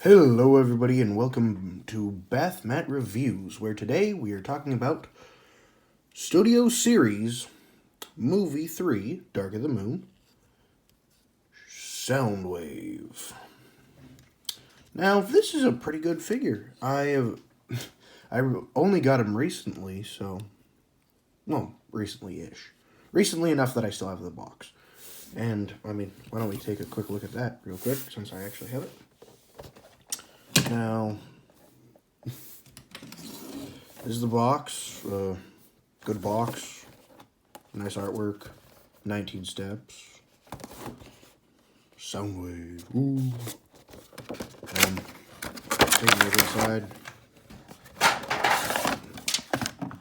Hello everybody and welcome to Bath Mat Reviews, where today we are talking about Studio Series Movie 3, Dark of the Moon, Soundwave. Now, this is a pretty good figure. I only got him recently, so, well, recently-ish. Recently enough that I still have the box. And, why don't we take a quick look at that real quick, since I actually have it. Now, this is the box. Good box. Nice artwork. 19 steps. Soundwave. Ooh. Taking it inside.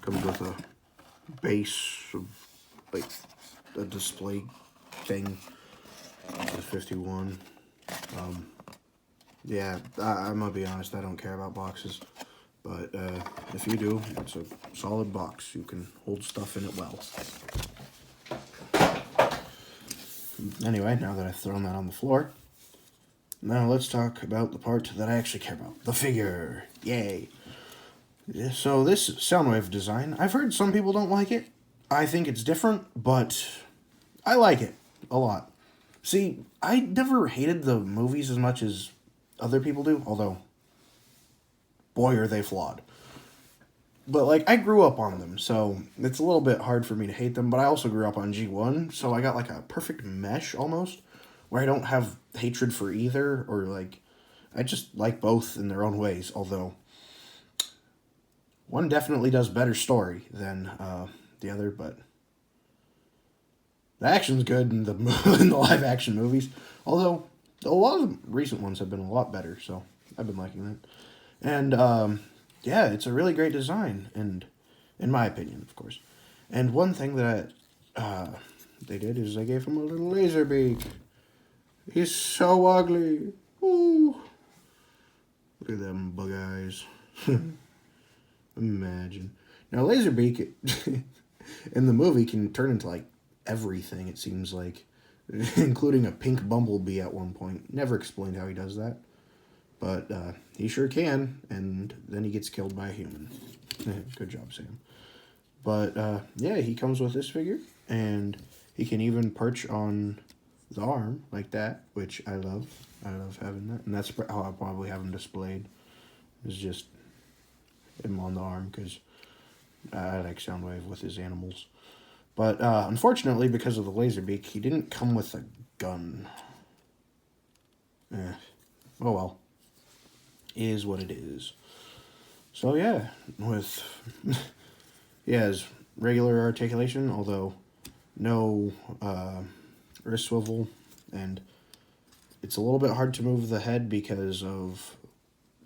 Comes with a base of, like, a display thing. The 51. Yeah, I'm gonna be honest, I don't care about boxes, but if you do, it's a solid box. You can hold stuff in it well. Anyway, now that I've thrown that on the floor, now let's talk about the part that I actually care about. The figure! Yay! So this Soundwave design, I've heard some people don't like it. I think it's different, but I like it a lot. See, I never hated the movies as much as other people do, although, boy, are they flawed. But, like, I grew up on them, so it's a little bit hard for me to hate them, but I also grew up on G1, so I got, like, a perfect mesh, almost, where I don't have hatred for either, or, like, I just like both in their own ways, although one definitely does better story than the other, but the action's good in the live-action movies, although a lot of the recent ones have been a lot better, so I've been liking that. And, yeah, it's a really great design, and in my opinion, of course. And one thing that they did is they gave him a little laser beak. He's so ugly. Ooh. Look at them bug eyes. Imagine. Now, Laserbeak in the movie can turn into, like, everything, it seems like. Including a pink bumblebee at one point. Never explained how he does that. But he sure can, and then he gets killed by a human. Good job, Sam. But, yeah, he comes with this figure, and he can even perch on the arm like that, which I love. I love having that, and that's how I'll probably have him displayed, is just him on the arm, because I like Soundwave with his animals. But, unfortunately, because of the laser beak, he didn't come with a gun. Oh well. Is what it is. So, yeah, with... he has regular articulation, although no wrist swivel, and it's a little bit hard to move the head because of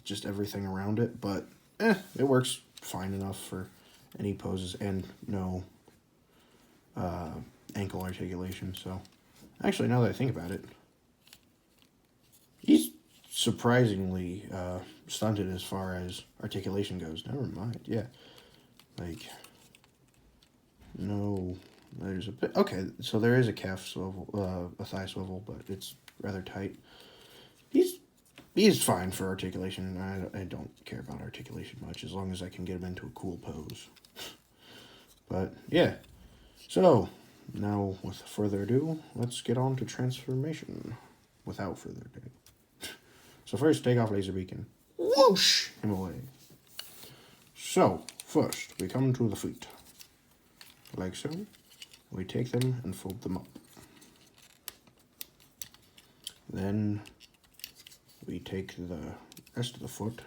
just everything around it, but, it works fine enough for any poses, and no ankle articulation. So actually, now that I think about it, he's surprisingly stunted as far as articulation goes. Never mind. Yeah, like, no, there's a bit. Okay, so there is a calf swivel, a thigh swivel, but it's rather tight. He's fine for articulation. I don't care about articulation much, as long as I can get him into a cool pose. But yeah. So, now, with further ado, let's get on to transformation. Without further ado. So first, take off laser beacon. Whoosh! Him away. So, first, we come to the feet. Like so. We take them and fold them up. Then, we take the rest of the foot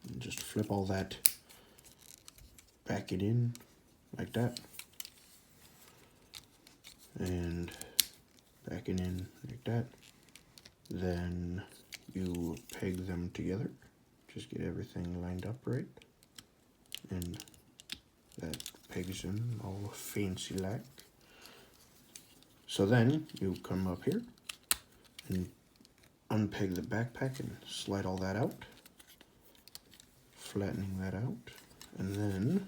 and just flip all that back it in, like that. And back it in like that. Then you peg them together. Just get everything lined up right. And that pegs in all fancy like. So then you come up here and unpeg the backpack and slide all that out. Flattening that out. And then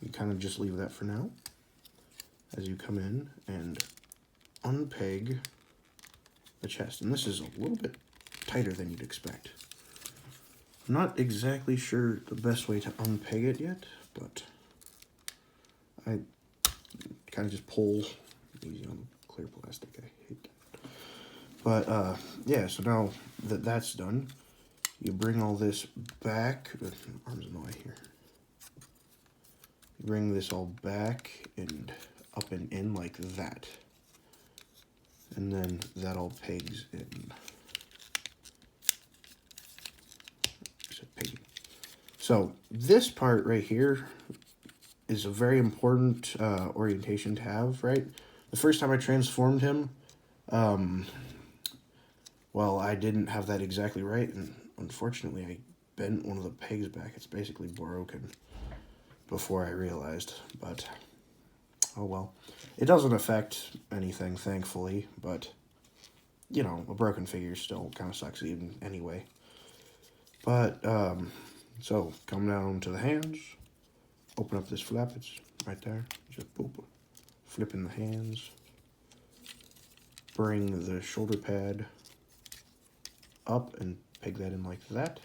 you kind of just leave that for now. As you come in and unpeg the chest. And this is a little bit tighter than you'd expect. I'm not exactly sure the best way to unpeg it yet, but I kind of just pull easy on clear plastic. I hate that. But yeah, so now that that's done, you bring all this back. Arms in the way here. Bring this all back and up and in like that. And then that all pegs in. So this part right here is a very important orientation to have, right? The first time I transformed him, well, I didn't have that exactly right, and unfortunately I bent one of the pegs back. It's basically broken before I realized, but oh well. It doesn't affect anything, thankfully, but, you know, a broken figure still kind of sucks even anyway. But, so, come down to the hands, open up this flap, it's right there, just boop, flip in the hands, bring the shoulder pad up and peg that in like that,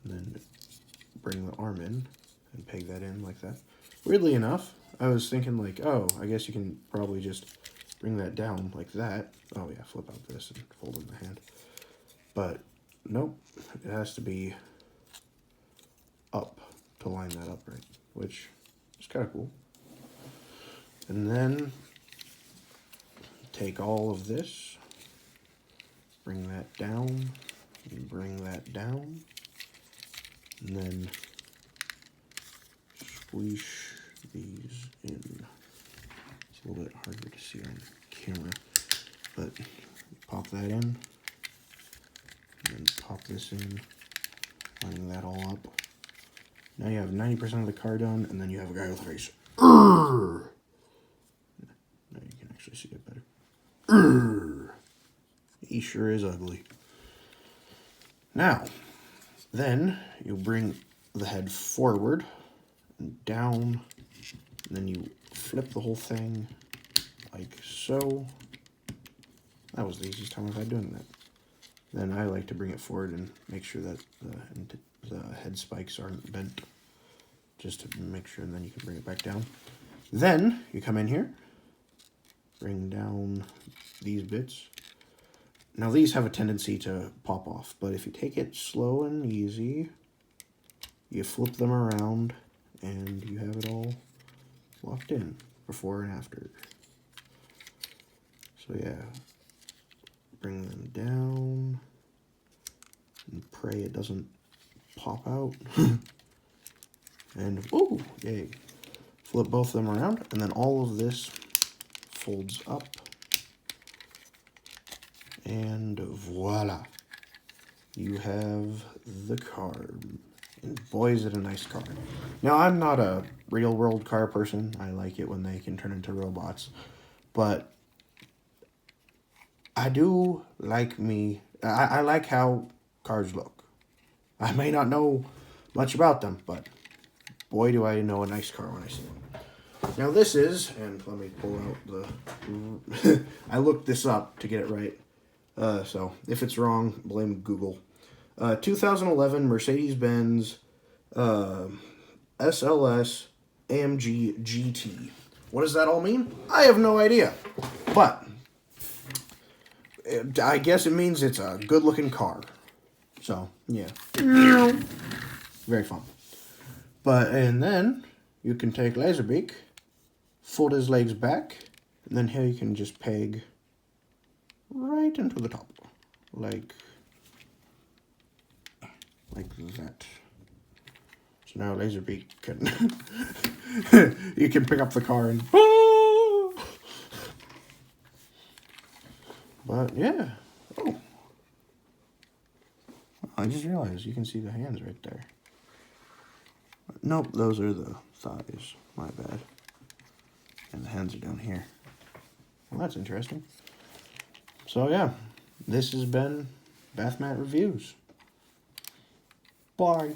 and then bring the arm in and peg that in like that. Weirdly enough, I was thinking like, oh, I guess you can probably just bring that down like that. Oh yeah, flip out this and fold in the hand. But nope, it has to be up to line that up right, which is kind of cool. And then take all of this, bring that down, and bring that down, and then squish these in. It's a little bit harder to see on camera, but pop that in, and then pop this in, lining that all up. Now you have 90% of the car done, and then you have a guy with a face. Now you can actually see it better. He sure is ugly. Now, then you bring the head forward and down, and then you flip the whole thing like so. That was the easiest time I've had doing that. Then I like to bring it forward and make sure that the head spikes aren't bent, just to make sure, and then you can bring it back down. Then you come in here, bring down these bits. Now these have a tendency to pop off, but if you take it slow and easy, you flip them around and you have it all locked in before and after. So yeah, bring them down and pray it doesn't pop out. And woo, yay. Flip both of them around, and then all of this folds up. And voila. You have the car. And boy, is it a nice car. Now, I'm not a real world car person. I like it when they can turn into robots. But I do like I like how cars look. I may not know much about them, but boy, do I know a nice car when I see one. Now this is, and let me pull out the, I looked this up to get it right. So if it's wrong, blame Google. 2011 Mercedes-Benz SLS AMG GT. What does that all mean? I have no idea. But I guess it means it's a good-looking car. So, yeah. Very fun. And then you can take Laserbeak, fold his legs back, and then here you can just peg right into the top, like that. So now Laserbeak can, you can pick up the car and, but yeah, oh, I just realized you can see the hands right there. Nope, those are the thighs, my bad. And the hands are down here. Well, that's interesting. So yeah, this has been Bathmat Reviews. Bye.